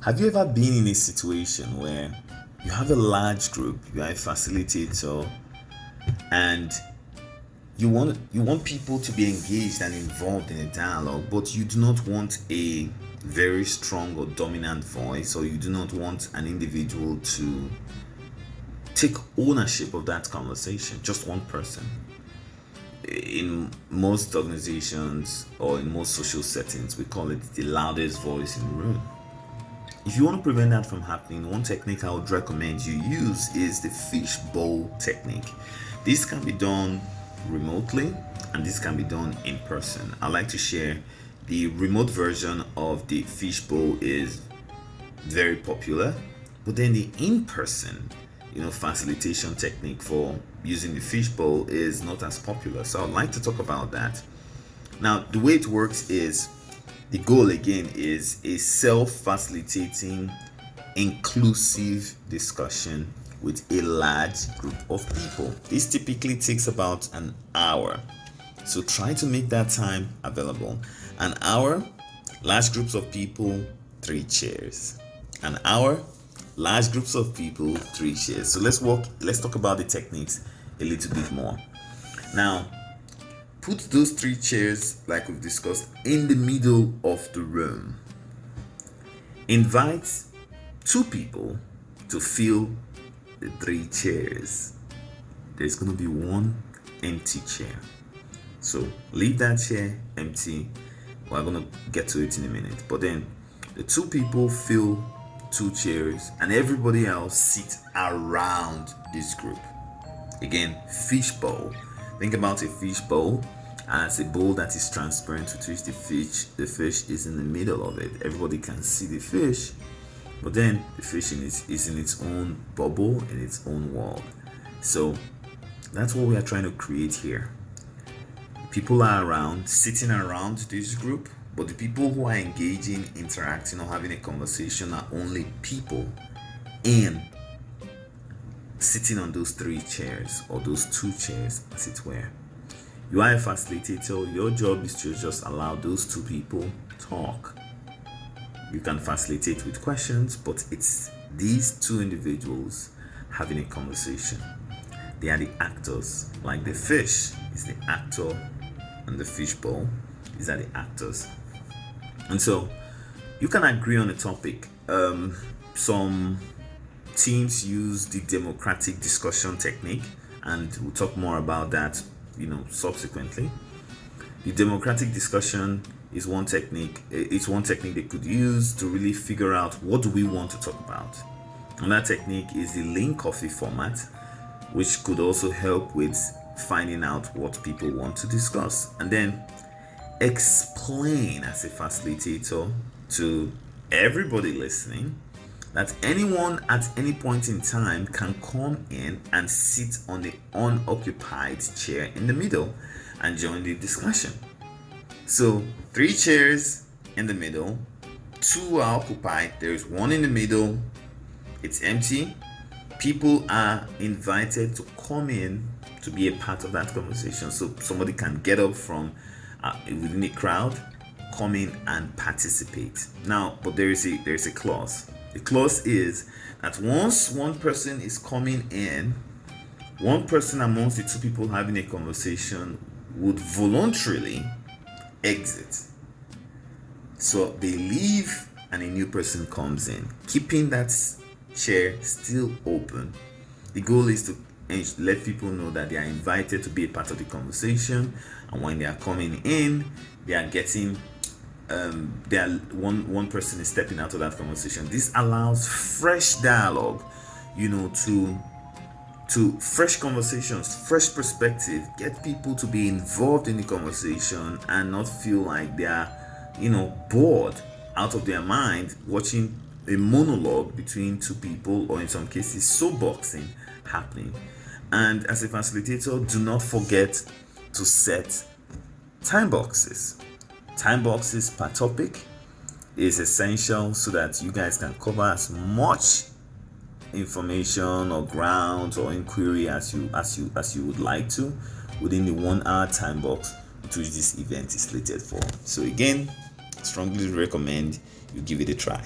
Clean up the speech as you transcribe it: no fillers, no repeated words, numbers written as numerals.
Have you ever been in a situation where you have a large group, you are a facilitator, and you want people to be engaged and involved in a dialogue, but you do not want a very strong or dominant voice, or you do not want an individual to take ownership of that conversation, just one person. In most organizations or in most social settings, we call it the loudest voice in the room. If you want to prevent that from happening, one technique I would recommend you use is the fishbowl technique. This can be done remotely and this can be done in person. I like to share the remote version of the fishbowl is very popular, but then the in-person facilitation technique for using the fishbowl is not as popular. So I'd like to talk about that. Now, the way it works is the goal again is a self-facilitating, inclusive discussion with a large group of people. This typically takes about an hour. So try to make that time available. An hour, large groups of people, 3 chairs. An hour, large groups of people, 3 chairs. So let's talk about the techniques a little bit more. Now, put those 3 chairs, like we've discussed, in the middle of the room. Invite 2 people to fill the 3 chairs. There's going to be 1 empty chair. So leave that chair empty. We're going to get to it in a minute. But then the 2 people fill 2 chairs and everybody else sit around this group. Again, fishbowl. Think about a fishbowl as a bowl that is transparent, with which the fish is in the middle of it. Everybody can see the fish, but then the fish is in its own bubble, in its own world. So that's what we are trying to create here. People are around, sitting around this group, but the people who are engaging, interacting, or having a conversation are only people in sitting on those 3 chairs or those 2 chairs, as it were. You are a facilitator. Your job is to just allow those 2 people talk. You can facilitate with questions, but it's these 2 individuals having a conversation. They are the actors. Like the fish is the actor and the fishbowl is that the actors. And so you can agree on a topic. Some teams use the democratic discussion technique, and we'll talk more about that subsequently. The democratic discussion is one technique. It's one technique they could use to really figure out what do we want to talk about. And that technique is the lean coffee format, which could also help with finding out what people want to discuss, and then explain as a facilitator to everybody listening that anyone at any point in time can come in and sit on the unoccupied chair in the middle and join the discussion. So 3 chairs in the middle, 2 are occupied, there's 1 in the middle, it's empty. People are invited to come in to be a part of that conversation. So somebody can get up from within the crowd, come in and participate. Now, but there is a clause. The clause is that once one person is coming in, one person amongst the 2 people having a conversation would voluntarily exit. So they leave and a new person comes in, keeping that chair still open. The goal is to let people know that they are invited to be a part of the conversation, and when they are coming in, they are getting one person is stepping out of that conversation. This allows fresh dialogue, to fresh conversations, fresh perspective, get people to be involved in the conversation and not feel like they are, bored out of their mind watching a monologue between 2 people, or in some cases soapboxing happening. And as a facilitator, do not forget to set time boxes. Time boxes per topic is essential so that you guys can cover as much information or ground or inquiry as you would like to within the 1 hour time box which this event is slated for. So again, strongly recommend you give it a try.